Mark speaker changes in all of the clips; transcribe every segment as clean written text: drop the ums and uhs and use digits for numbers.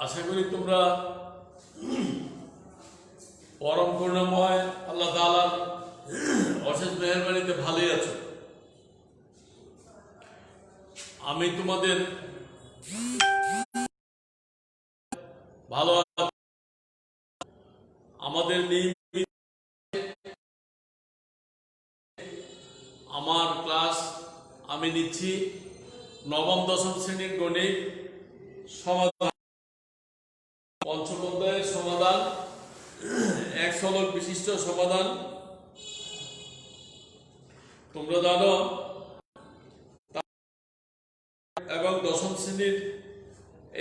Speaker 1: আশা করি তোমরা পরম করুণাময় আল্লাহ তাআলার অশেষ মেহেরবানিতে ভালোই আছো। আমি তোমাদের ভালো আমাদের আমার ক্লাস আমি নিচ্ছি নবম দশম শ্রেণীর গণিত সমাধান, পঞ্চম অধ্যায়ের সমাধান, এক সলক বিশিষ্ট সমাধান। তোমরা জানো এবং দশম শ্রেণীর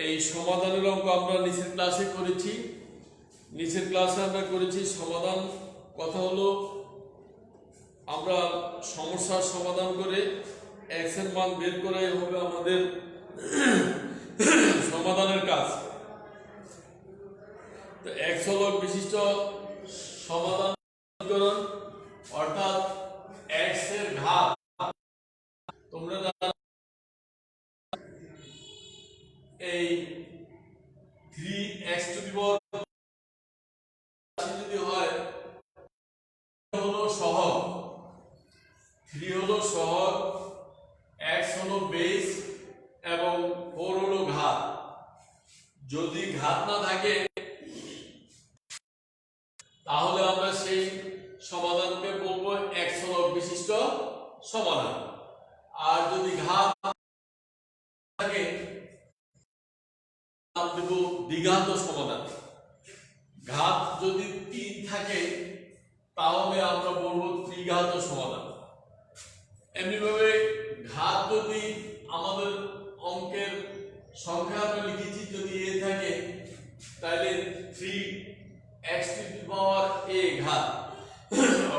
Speaker 1: এই সমাধানের অঙ্ক আমরা নিচের ক্লাসে করেছি। নিচের ক্লাসে আমরা করেছি সমাধান। কথা হলো আমরা সমস্যার সমাধান করে এক্স এর মান বের করাই হবে আমাদের সমাধানের কাজ। তো এক সলক বিশিষ্ট সমাধান অর্থাৎ এক্স এর ঘাত। তোমরা এই 3x টু দি পাওয়ার যদি হয় হলো সহগ, 3 হলো সহগ, x হলো বেস এবং 4 হলো ঘাত। যদি ঘাত না থাকে তাহলে আমরা সেই সমাধানকে বলবো এক সলক বিশিষ্ট সমাধান। আর যদি ঘাত থাকে দেব দ্বিঘাত সমাধান। ঘাত যদি 3 থাকে তাহলে আমরা বলবো ত্রিঘাত সমাধান। এমনিভাবে ঘাত যদি আমাদের অঙ্কের সংখ্যা আমরা লিখেছি যদি a থাকে তাহলে 3x to the power a ঘাত,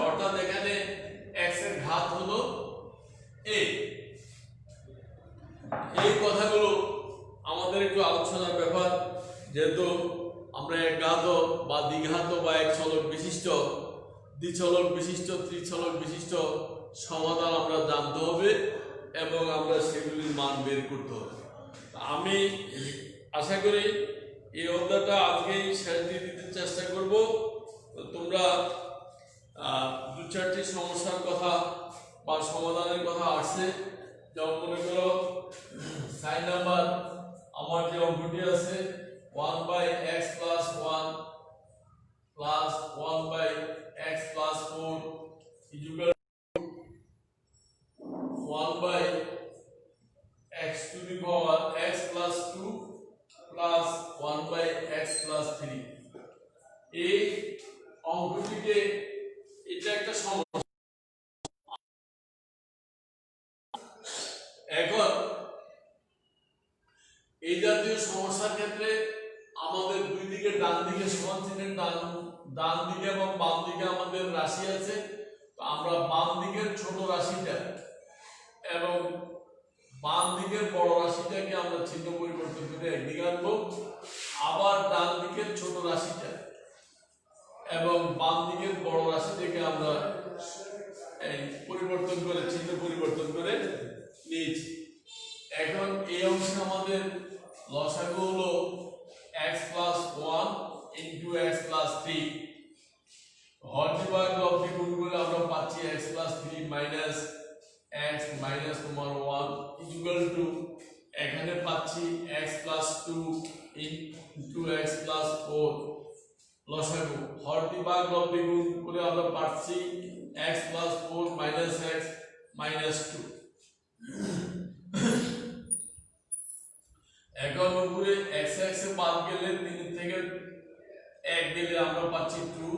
Speaker 1: অর্থাৎ এখানে x এর ঘাত হলো a। এই কথাগুলো আমাদের একটু আলোচনার ব্যাপার, যেহেতু আমরা একঘাত বা দ্বিঘাত বা এক সলক বিশিষ্ট, দ্বিচলক বিশিষ্ট, ত্রিচলক বিশিষ্ট সমাধান আমরা জানতে হবে এবং আমরা সেগুলির মান বের করতে হবে। আমি আশা করি এই অধ্যায়টা আজকেই শেষ দিয়ে দিতে চেষ্টা করব। তোমরা 2-4টি সমস্যার কথা বা সমাধানের কথা আসছে। যেমন মনে করো 6 নাম্বার আমার যে অঙ্কটি আছে 1/x plus 1 plus 1/x plus 4 is equal to 1/x to the power x plus 2 plus 1/x plus 3। এই অঙ্কটিকে এটা একটা সমস্যা। এখন এই জাতীয় সমস্যার ক্ষেত্রে আমাদের দুই দিকে ডান দিকে সমান চিহ্নের ডান দিকে এবং বাম দিকে আমাদের রাশি আছে। তো আমরা বাম দিকের ছোট রাশিটা এবং বাম দিকের বড় রাশিটাকে আমরা চিহ্ন পরিবর্তন করে একদিকে আনবো, আবার ডান দিকের ছোট রাশিটা এবং বাম দিকের বড় রাশিটাকে আমরা এই পরিবর্তন করে চিহ্ন পরিবর্তন করে নিয়েছি। এখন এই অংশে আমাদের লসাগু হলো x plus 1 into x plus 3। হরটি ভাগ লব্ধি গুণ করে আমরা পাচ্ছি x plus 3 minus x minus 1 is equal to এখানে পাচ্ছি x plus 2 into x plus 4 লসাগু। হরটি ভাগ লব্ধি গুণ করে আমরা পাচ্ছি x plus 4 minus x minus 2। এখন উপরে x এ বাদ গেলে 3 থেকে 1 গেলে আমরা পাচ্ছি 2,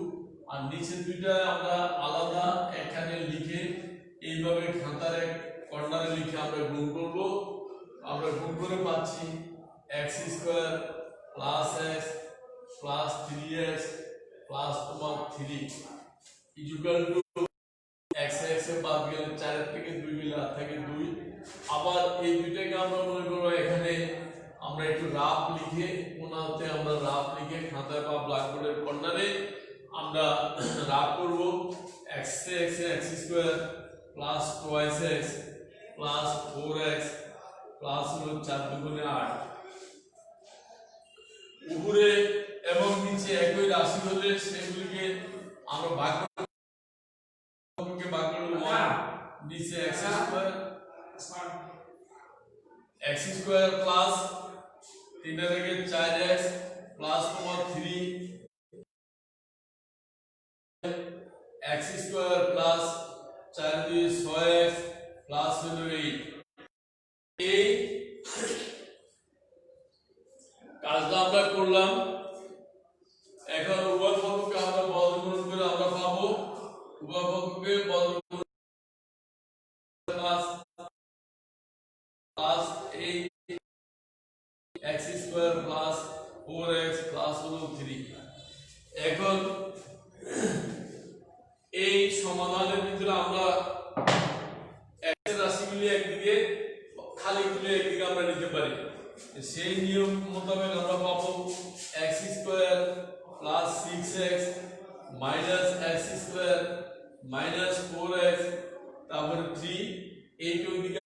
Speaker 1: আর নিচে দুইটা আমরা আলাদা এখানে লিখে এইভাবে খাতার এক কর্নারে লিখে আমরা গুণ করব। আমরা গুণ করে পাচ্ছি x square plus x plus 3x plus 3 is equal to x এ বাদ গেলে 4 থেকে 2 গেলে আর থাকে 2। আবার এই দুইটাকে আমরা মনে করব এখানে আমরা একটু রাফ লিখে কোনাতে আমরা রাফ লিখে খাতায় বা ব্ল্যাকবোর্ডের কর্নারে আমরা রাফ করব। x square plus 2x plus 4x plus 4 2 8। রাশি হলে সেগুলিকে আমরা ভাগ করব নিচে x স্কয়ার প্লাস 3 এর আগে 4x plus 3 x square plus 4 2 6x plus 8 এই কাজটা আমরা করলাম। এখন উভয় পক্ষকে আমরা বর্গমূল করে আমরা পাবো উভয় পক্ষকে বর্গমূল plus 8x square plus 4x plus 3। এখন এই সমাধানের ভিতরে আমরা x এর রাশিগুলি একদিকে খালিগুলি একদিকে আমরা নিতে পারি। সেই নিয়ম মোতাবেক আমরা পাবো x square plus 6x minus x square minus 4x তারপরে 3 এই টু দিকে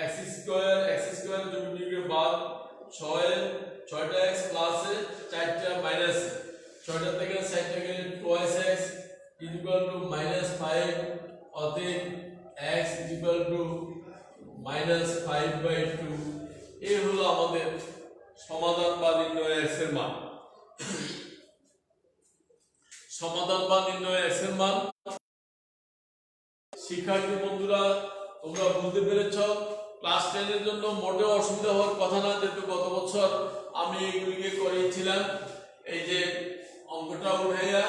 Speaker 1: x স্কয়ার যোগ বাদ 6টা x প্লাস 4টা মাইনাস 6টা থেকে 4টা গেলে 2x ইকুয়াল টু -5 অতএব x ইকুয়াল টু -5/2। এই হলো আমাদের সমাধান বা নির্ণয় x এর মান। সমাধান বা নির্ণয় x এর মান শিক্ষার্থী বন্ধুরা তোমরা বুঝতে পেরেছো। ক্লাস 10 এর জন্য মোটেও অসুবিধা হওয়ার কথা না, যেহেতু গত বছর আমি এগুলিকে করিয়েছিলাম। এই যে অঙ্কটা উঠাইয়া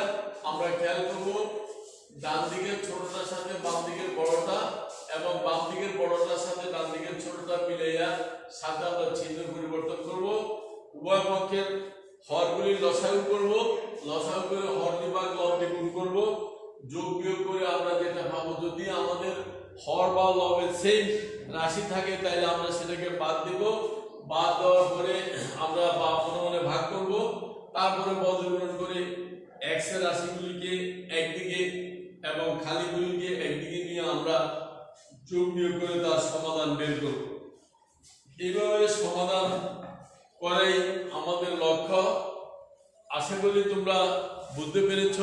Speaker 1: আমরা খেয়াল করব ডান দিকের ছোটটার সাথে বাম দিকের বড়টা এবং বাম দিকের বড়টার সাথে ডান দিকের ছোটটা মিলাইয়া সাথে আমরা চিহ্ন পরিবর্তন করব। উভয় পক্ষের হরগুলি লসাগু করব, লসাগু করে হর বিভাগ লব দিয়ে গুণ করব, যোগ বিয়োগ করে আমরা যেটা পাবো যদি আমাদের হর বা লবের সেম রাশি থাকে তাহলে আমরা সেটাকে বাদ দেব। বাদ দেওয়ার পরে আমরা মনে মনে ভাগ করব, তারপরে বর্গমূল করে x এর রাশিগুলিকে একদিকে এবং খালিগুলিকে একদিকে নিয়ে আমরা যোগ বিয়োগ করে তার সমাধান বের করব। এইভাবে সমাধান করাই আমাদের লক্ষ্য। আশা করি তোমরা বুঝতে পেরেছ।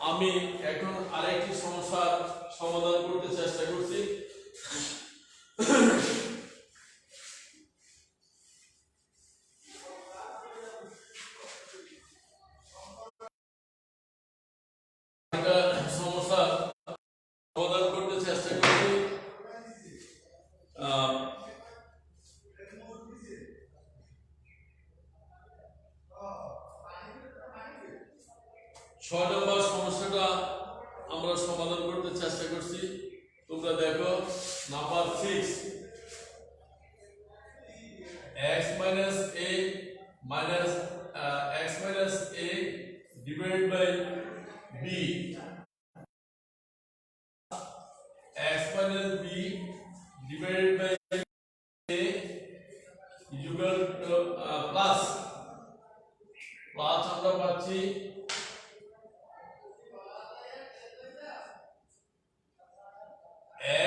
Speaker 1: আমি এখন আরেকটি সমস্যার সমাধান করতে চেষ্টা করছি। সমস্যা সমাধান করতে চেষ্টা করছি। 6 নম্বর সমস্যাটা আমরা সমাধান করতে চেষ্টা করছি। তোমরা দেখো number 6 x minus a divided by b x minus b divided by a is equal to plus আমরা পাচ্ছি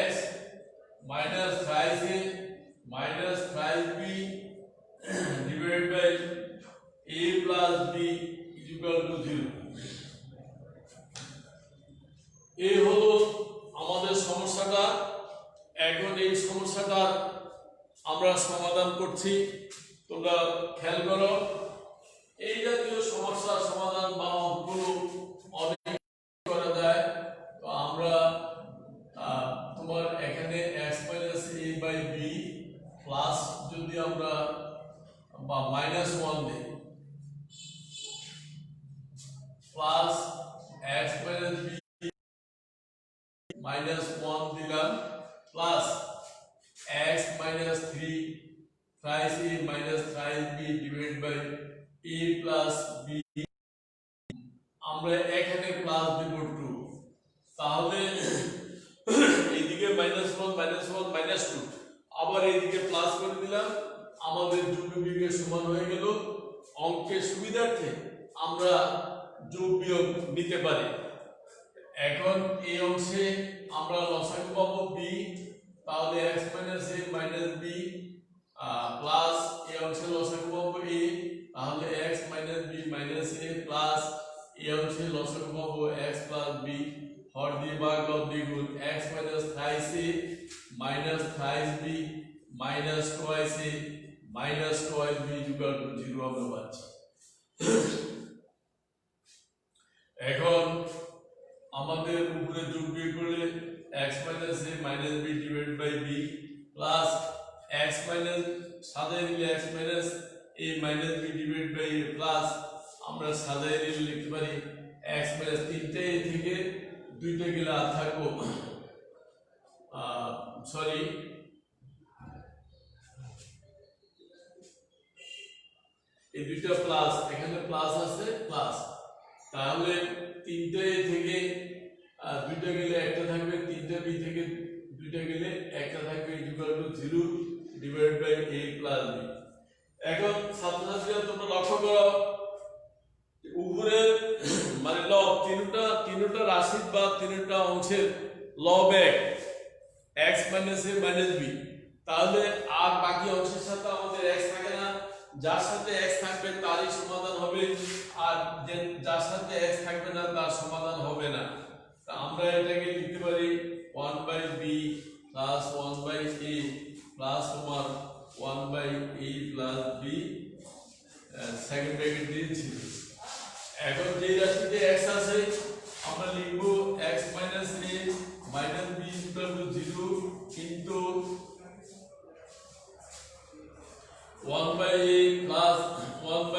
Speaker 1: x minus thrice a minus thrice b divided by a plus b is equal to 0। এই হলো আমাদের সমস্যাটা। এখন এই সমস্যাটার আমরা সমাধান করছি। তোমরা খেয়াল করো, এই জাতীয় সমস্যার সমাধান বা অঙ্কগুলো অনেক করা যায়। তো আমরা তোমার এখানে x minus a by b plus যদি আমরা বা -1 দেই প্লাস x minus b -1 দিলাম plus x minus 3 thrice a minus thrice b divided by a plus b আমরা এখানে প্লাস দেব 2। তাহলে এইদিকে -1 -2 আবার এইদিকে প্লাস করে দিলাম। আমাদের যোগ বিয়োগের সমান হয়ে গেল। অঙ্কের সুবিধার্থে আমরা যোগ বিয়োগ নিতে পারি। এখন এই অংশে আমরা লসাগু পাবো b, তাহলে x minus a minus b plus এই অংশে লসাগু minus thrice b minus twice a minus twice b equal to 0 আমরা পাচ্ছি। এখন আমাদের উপরে যোগ বিয়োগ করলে x minus a minus b divided by b plus x minus সাজায় দিলে x minus a minus b divided by a plus আমরা সাজায় দিলে লিখতে পারি x minus 3টে a থেকে 2টে গেলে আর থাকবো সরি এই দুইটা প্লাস এখানে প্লাস আছে প্লাস তাহলে 3টে a থেকে 2টা গেলে একটা থাকবে 3টে b থেকে 2টা গেলে একটা থাকবে equal to 0 divided by a plus b। এখন ছাত্রছাত্রীরা তোমরা লক্ষ্য করো উপরে মানে লব তিনটা রাশি বা তিনটা অংশের লব x minus a minus b তাহলে আর বাকি অংশের সাথে আমাদের x থাকে না যার সাথে x থাকবে তারই সমাধান হবে আর যার সাথে x থাকবে না তার সমাধান হবে না। তা আমরা এটাকে লিখতে পারি 1/b plus 1/a plus তোমার 1/a plus b second bracket দিয়েছি। এখন যে রাশিতে x আছে আমরা লিখব x minus a minus b equal to 0 into 1/a plus 1/b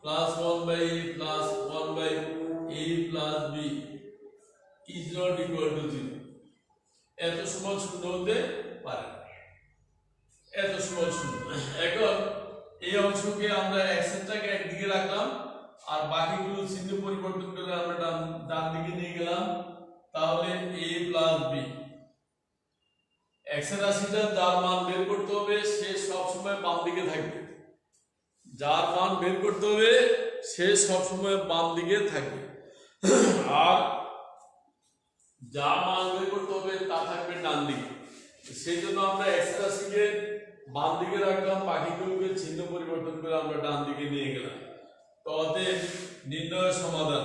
Speaker 1: plus 1/a plus 1/a plus b is not equal to 0 এত সমান শূন্য হতে পারে এত সমান শূন্য। এখন এই অংশকে আমরা x এরটাকে একদিকে রাখলাম আর বাকিগুলো চিহ্ন পরিবর্তন করে আমরা ডান দিকে নিয়ে গেলাম তাহলে a plus b x এর রাশিটা যার মান বের করতে হবে সে সব সময় বাম দিকে থাকবে যার মান বের করতে হবে সে সব সময় বাম দিকে থাকবে আর যার মান বের করতে হবে তা থাকবে ডান দিকে। সেই জন্য আমরা x এর রাশিকে বাম দিকে রাখলাম বাকিগুলোকে চিহ্ন পরিবর্তন করে আমরা ডান দিকে নিয়ে গেলাম। তো অতএব নির্ণয় সমাধান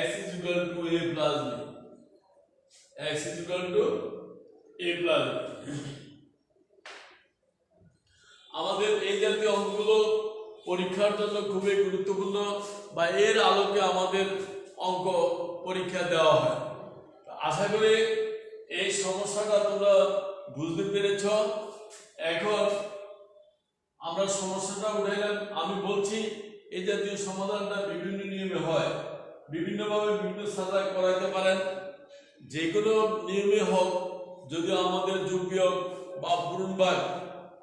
Speaker 1: x is equal to a plus b x is equal to a plus b। আমাদের এই জাতীয় অঙ্কগুলো পরীক্ষার জন্য খুবই গুরুত্বপূর্ণ বা এর আলোকে আমাদের অঙ্ক পরীক্ষা দেওয়া হয়। আশা করি এই সমস্যাটা তোমরা বুঝতে পেরেছ। এখন আমরা সমস্যাটা উঠাইলাম আমি বলছি এই জাতীয় সমাধানটা বিভিন্ন নিয়মে হয় বিভিন্নভাবে বিভিন্ন ছাত্র করাইতে পারেন যে কোনো নিয়মে হোক যদি আমাদের যোগ বিয়োগ বা পূরণভাগ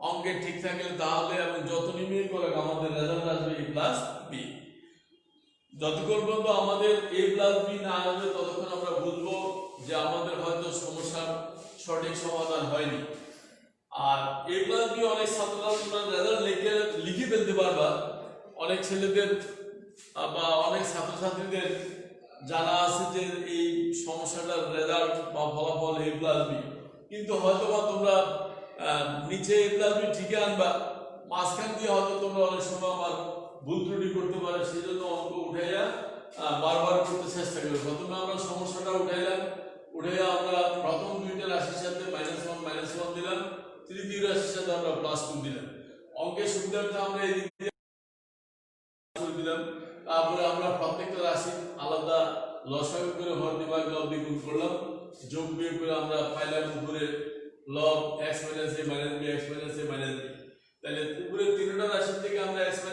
Speaker 1: অঙ্কে ঠিক থাকলে তাহলে এবং যত নিয়মে করে আমাদের রেজাল্ট আসবে a প্লাস b। যতক্ষণ পর্যন্ত আমাদের a প্লাস b না আসবে ততক্ষণ আমরা বুঝবো যে আমাদের হয়তো সমস্যার সঠিক সমাধান হয়নি। আর a প্লাস b অনেক ছাত্ররা তোমরা রেজাল্ট লিখে ফেলতে পারবা অনেক ছেলেদের বা অনেক ছাত্রছাত্রীদের জানা আছে যে এই সমস্যাটার রেজাল্ট বা ফলাফল a প্লাস b কিন্তু হয়তো বা তোমরা নিচে a প্লাস b ঠিকই আনবা মাঝখান দিয়ে হয়তো তোমরা অনেক সময় আমার ভুল ত্রুটি করতে পারে সেই জন্য অঙ্ক উঠাইয়া বারবার করতে চেষ্টা করি। প্রথমে আমরা সমস্যাটা উঠাইয়া আমরা প্রথম দুইটা রাশির সাথে -1 দিলাম তৃতীয় রাশির সাথে আমরা +2 দিলাম অঙ্কের সুবিধার্থে আমরা এই দিলাম তারপরে আমরা প্রত্যেকটা রাশি আলাদা লসাগু করে হর বিভাগ লব দ্বিগুণ করলাম যোগ বিয়োগ করে আমরা পাইলাম উপরে লব x - a - b x - a - b তাহলে উপরে তিনটা রাশি থেকে আমরা x - a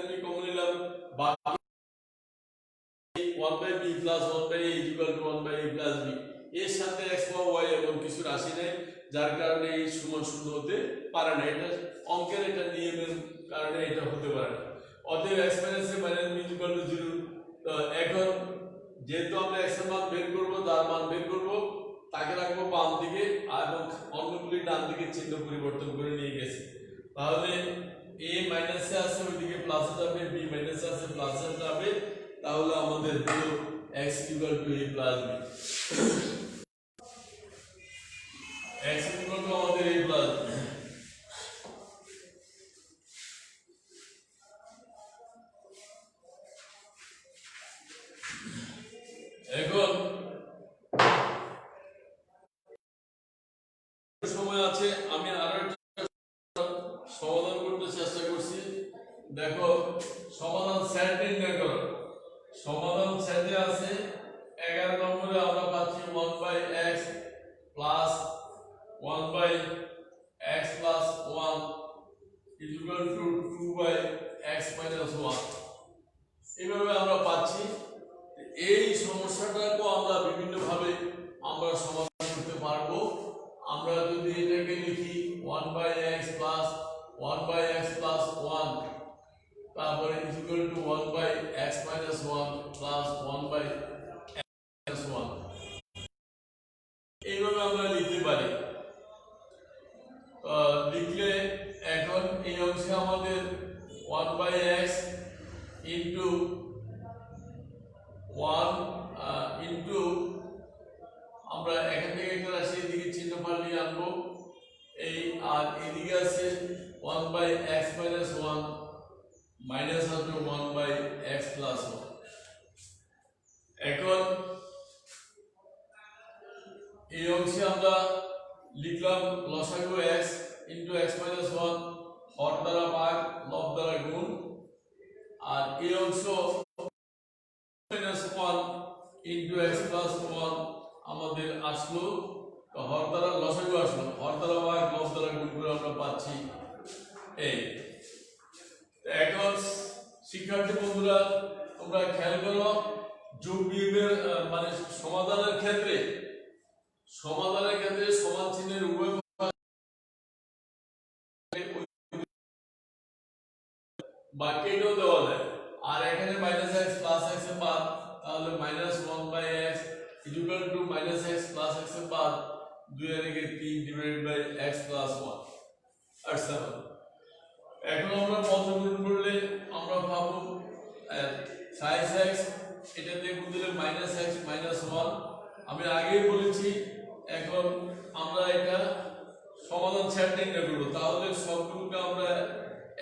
Speaker 1: - b কমন নিলাম বাকি 1/b + 1/a = 1/a + b এর সাথে x বা y এবং কিছু রাশি নেই যার কারণে এই সমান শূন্য হতে পারে না। এটা অঙ্কের এটা নিয়মের কারণে এটা হতে পারে না। অতএব x - a - b = 0। তো এখন যেহেতু আমরা x এর মান বের করব যার মান বের করব তাকে রাখবো বাম দিকে আর অন্যগুলি ডান দিকে চিহ্ন পরিবর্তন করে নিয়ে গেছি তাহলে a মাইনাসে আছে ওইদিকে প্লাসে যাবে b মাইনাসে আছে প্লাসে যাবে তাহলে আমাদের হলো x = a + b x = আমাদের a + b দেখো সমাধান সেট নির্ণয় করো। সমাধান সেটে আছে 11 নম্বরে আমরা পাচ্ছি 1/x plus 1/x plus 1 is equal to 2/x minus 1। এইভাবে আমরা পাচ্ছি। এই সমস্যাটাকে আমরা বিভিন্ন ভাবে আমরা সমাধান করতে পারবো। আমরা যদি এটাকে লিখি 1/x প্লাস 1/x প্লাস 1 তারপরে is equal to 1/x minus 1 plus 1/x minus 1, এইভাবে আমরা লিখতে পারি। লিখলে এখন এই অংশে আমাদের 1/x into 1 into আমরা এখান থেকে একটা রাশি এদিকে চিহ্ন পাল্টিয়ে আনবো এই, আর এদিকে আছে 1/x minus 1 মাইনাস আসবে 1/x plus 1। এখন এই অংশে আমরা লিখলাম লসাগু x into x minus 1 হর দ্বারা ভাগ লব দ্বারা গুণ, আর এই অংশ minus 1 into x plus 1 আমাদের আসলো, তো হর দ্বারা লসাগু আসলো, হর দ্বারা ভাগ লব দ্বারা গুণ করে আমরা পাচ্ছি এই। এখন শিক্ষার্থী বন্ধুরা তোমরা খেয়াল করো, যোগ বিয়োগের মানে সমাধানের ক্ষেত্রে সমান চিহ্নের উভয় বাকিটাও দেওয়া যায়। আর এখানে -x প্লাস x এর বাদ, তাহলে -1/x is equal to -x plus x এর বাদ 2 এর থেকে 3 divided by x plus 1 আর 7। এখন আমরা পদ্ধতি করলে আমরা পাবো sin x, এটা দিয়ে গুণ দিলে -x minus 1। আমি আগেই বলেছি এখন আমরা এটা সমাধান সেট নির্ণয় করব, তাহলে সবগুলোকে আমরা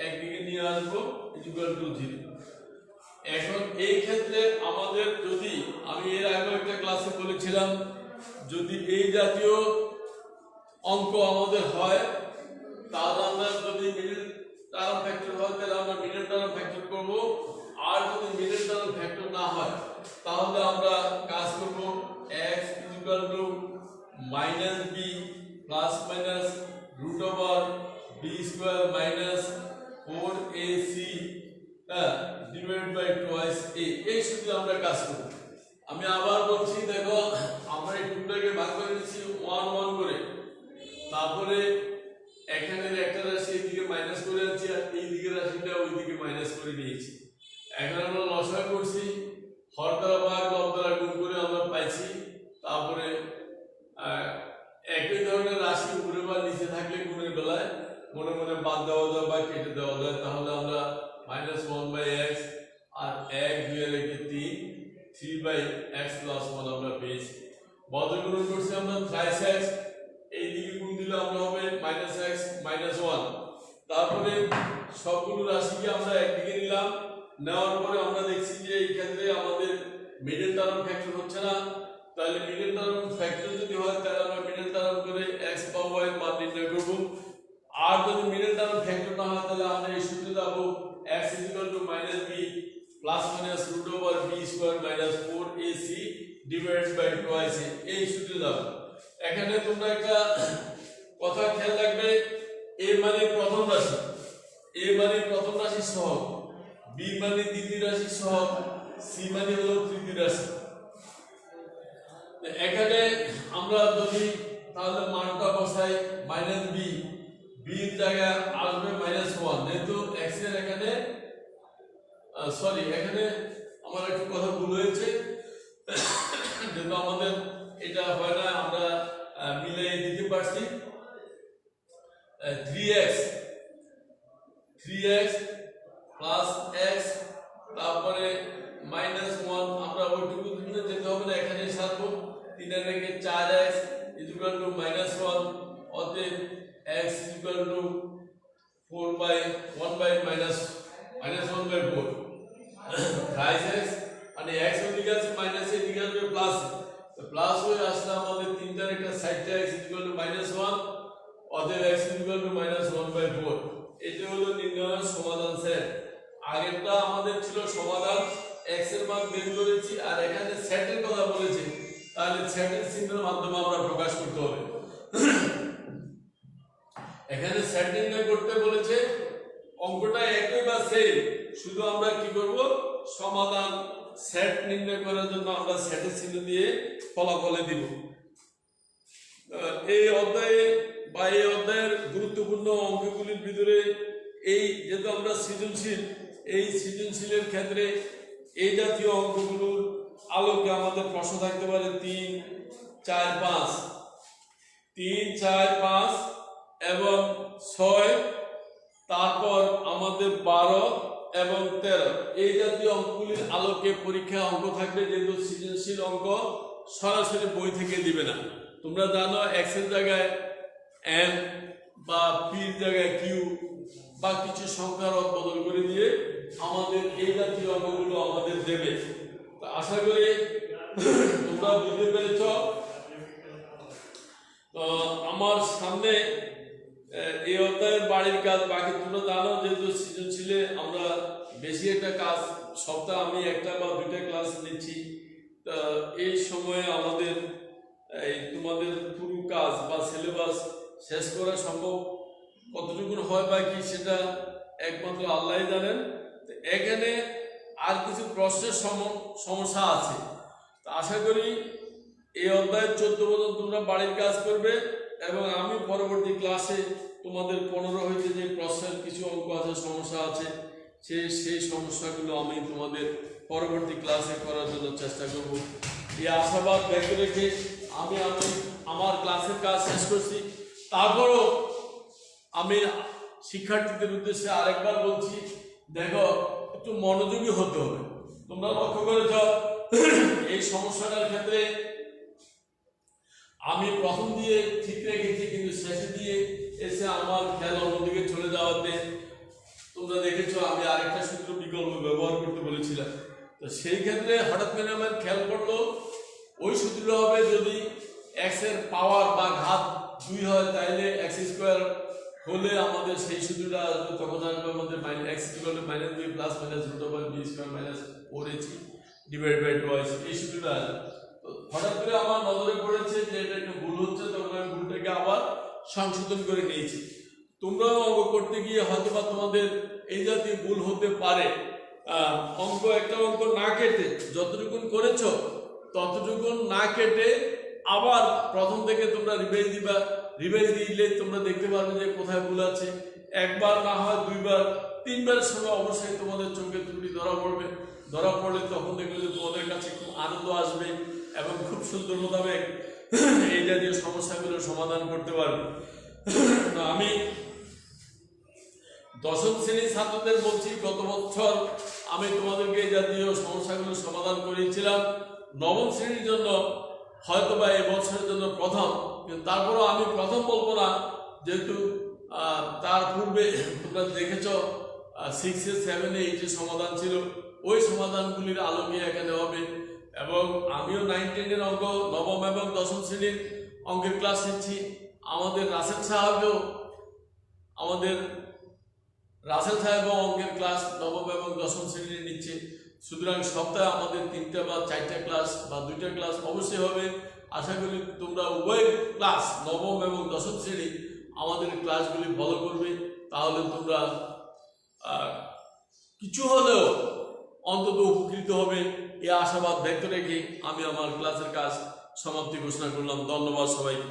Speaker 1: একদিকে নিয়ে আসবো ইকুয়াল টু 0। এখন এই ক্ষেত্রে আমাদের যদি, আমি এর আগে একটা ক্লাসে বলেছিলাম, যদি এই জাতীয় অঙ্ক আমাদের হয় তাহলে আমরা যদি মিডল টার্ম ফ্যাক্টর হয় তাহলে আমরা মিডল টার্ম ফ্যাক্টর করব, আর যদি মিডল টার্ম ফ্যাক্টর না হয় তাহলে আমরা কাজ করব x minus b plus minus root over b square minus 4ac divided by twice a, এই সূত্রে আমরা কাজ করব। আমি আবার বলছি, দেখো আমরা এই টুকটাকে ভাগ করে নিচ্ছি 1 1 করে, তারপরে এখানের একটা রাশি এদিকে মাইনাস করে আনছি আর এই দিকের রাশিটা ওই দিকে মাইনাস করে নিয়েছি। এখন আমরা লসাগু করছি, হর দ্বারা ভাগ লব দ্বারা গুণ করে আমরা পাইছি। তারপরে একই ধরনের রাশি উপরে বা নিচে থাকলে গুণের বেলায় মনে মনে বাদ দেওয়া যায় বা কেটে দেওয়া যায়, তাহলে আমরা -1/x আর 1 2 এর থেকে 3 3/x plus 1 আমরা পেয়েছি। বর্গগুণ করছি আমরা thrice x, এই দিকে গুণ দিলে আমরা হবে -x minus 1। তারপরে সবগুলো রাশিকে আমরা একদিকে নিলাম, নেওয়ার পরে আমরা দেখছি যে এই ক্ষেত্রে আমাদের মিডল টার্ম ফ্যাক্টর হচ্ছে না, তাহলে মিডল টার্ম ফ্যাক্টর যদি হয় তাহলে আমরা মিডল টার্ম করে x বা y এর মান নির্ণয় করব। আর যদি মিডল টার্ম ফ্যাক্টর না হয় তাহলে আমরা এই সূত্রে যাব x -b plus minus root over b square minus 4ac divided by twice a, এই সূত্রে যাব। এখানে তোমরা একটা কথা খেয়াল রাখবে, a মানে প্রথম রাশি, a মানে প্রথম রাশি সহগ, b মানে দ্বিতীয় রাশি সহগ, c মানে হলো তৃতীয় রাশি। এখানে আমরা যদি তাহলে মানটা বসাই -b, b এর জায়গায় আসবে -1, যেহেতু x এর এখানে সরি এখানে আমার একটু কথা ভুল হয়েছে, যেহেতু আমাদের এটা হয় না আমরা মিলিয়ে দিতে পারছি 3x প্লাস x তারপরে -1, আমরা ওইটুকু দিনে যেতে হবে না, এখানে সারবো 3 এর থেকে 4x -1, অতএব x 4/1/-1/4 thrice x, মানে x ওদিকে আছে মাইনাস এদিকে আসবে প্লাস, তো প্লাস হয়ে আসলে আমাদের তিনটার একটা সাইডটা x -1, অতএব x -1/4। এটা হলো নির্ণয়ের সমাধান সেট। আগেরটা আমাদের ছিল সমাধান x এর মান বের করেছি, আর এখানে সেটের কথা বলেছে, তাহলে সেটের চিহ্নের মাধ্যমে আমরা প্রকাশ করতে হবে। এখানে সেট নির্ণয় করতে বলেছে, অঙ্কটা একই বা সেম, শুধু আমরা কি করব, সমাধান সেট নির্ণয় করার জন্য আমরা সেটের চিহ্ন দিয়ে ফলাফলে দিব। এই অধ্যায়ে বা এই অধ্যায়ের গুরুত্বপূর্ণ অঙ্কগুলির ভিতরে এই যেহেতু আমরা সৃজনশীল, এই সৃজনশীলের ক্ষেত্রে এই জাতীয় অঙ্কগুলোর আলোকে আমাদের প্রশ্ন থাকতে পারে 3, 4, 5, 3, 4, 5 এবং 6, তারপর আমাদের 12 এবং 13 এই জাতীয় অঙ্কগুলির আলোকে পরীক্ষা অঙ্ক থাকবে। যেহেতু সৃজনশীল অঙ্ক সরাসরি বই থেকে দিবে না, তোমরা জানো x এর জায়গায় m বা p এর জায়গায় q বা কিছু সংখ্যার বদল করে দিয়ে আমাদের এই জাতীয় অঙ্কগুলো আমাদের দেবে। তো আশা করি তোমরা বুঝতে পেরেছ। তো আমার সামনে এই অধ্যায়ের বাড়ির কাজ বাকি, তোমরা জানো যেহেতু সৃজনশীলে আমরা বেশি একটা কাজ, সপ্তাহে আমি একটা বা দুইটা ক্লাস নিচ্ছি, এই সময়ে আমাদের এই তোমাদের পুরো কাজ বা সিলেবাস শেষ করা সম্ভব কতটুকু হয় বা কি সেটা একমাত্র আল্লাহই জানেন। এখানে আর কিছু প্রশ্নের সমস্যা আছে, তা আশা করি এই অধ্যায়ের 14 পর্যন্ত তোমরা বাড়ির কাজ করবে এবং আমি পরবর্তী ক্লাসে তোমাদের 15 হইতে যে প্রশ্নের কিছু অঙ্ক আছে, সমস্যা আছে, সেই সমস্যাগুলো আমি তোমাদের পরবর্তী ক্লাসে করার জন্য চেষ্টা করব। এই আশাবাদ ব্যক্ত রেখে আমি আমার ক্লাসের কাজ শেষ করছি। তারপরও আমি শিক্ষার্থীদের উদ্দেশ্যে আরেকবার বলছি, দেখো একটু মনোযোগী হতে হবে। তোমরা লক্ষ্য করেছ এই সমস্যাটার ক্ষেত্রে আমি প্রথম দিয়ে ঠিক রেখেছি, কিন্তু শেষে দিয়ে এসে আমার খেয়াল অন্যদিকে চলে যাওয়াতে তোমরা দেখেছো আমি আরেকটা সূত্র বিকল্প ব্যবহার করতে বলেছিলাম। তো সেই ক্ষেত্রে হঠাৎ করে আমার খেয়াল করলো ওই সূত্রটা হবে যদি x এর পাওয়ার বা ঘাত 2 হয়, তাইলে x স্কয়ার হলে আমাদের সেই সূত্রটা আসবে, তখন আসবে আমাদের x = -2 plus minus √b square minus 4ac divide by 2ac, এই সূত্রটা আসবে। তো হঠাৎ করে আমার নজরে পড়েছে যে এটা একটু ভুল হচ্ছে, তখন আমি ভুলটাকে আবার সংশোধন করে নিয়েছি। তোমরাও অঙ্ক করতে গিয়ে হয়তো বা তোমাদের এই জাতীয় ভুল হতে পারে। একটা অঙ্ক না কেটে যতটুকুন করেছ ততটুকুন না কেটে আবার প্রথম থেকে তোমরা রিভাইজ দিবা। রিভাইজ দিলে তোমরা দেখতে পারবে যে কোথায় ভুল আছে। একবার না হয় 2 বার 3 বারের সময় অবশ্যই তোমাদের চোখে ত্রুটি ধরা পড়বে। ধরা পড়লে তখন দেখবে যে তোমাদের কাছে খুব আনন্দ আসবে এবং খুব সুন্দর মোতাবেক এই জাতীয় সমস্যাগুলোর সমাধান করতে পারবে। আমি দশম শ্রেণীর ছাত্রদের বলছি, গত বছর আমি তোমাদেরকে এই জাতীয় সমস্যাগুলোর সমাধান করেছিলাম। নবম শ্রেণীর জন্য হয়তো বা এই বছরের জন্য প্রথম, কিন্তু তারপরও আমি প্রথম বলবো না, যেহেতু তার পূর্বে তোমরা দেখেছ 6 এ 7 এ এই যে সমাধান ছিল, ওই সমাধানগুলির আলোকে এখানে হবে। এবং আমিও 9, 10 এর অঙ্ক, নবম এবং দশম শ্রেণীর অঙ্কের ক্লাস নিচ্ছি। আমাদের রাসেল সাহেবও অঙ্কের ক্লাস নবম এবং দশম শ্রেণীর নিচ্ছে। সুতরাং সপ্তাহে আমাদের 3টা বা 4টা ক্লাস বা 2টা ক্লাস অবশ্যই হবে। আশা করি তোমরা উভয় ক্লাস নবম এবং দশম শ্রেণী আমাদের ক্লাসগুলি ফলো করবে, তাহলে তোমরা কিছু হলেও অন্তত উপকৃত হবে। এই আশাবাদ ব্যক্ত রেখে আমি আমার ক্লাসের কাজ সমাপ্তি ঘোষণা করলাম। ধন্যবাদ সবাইকে।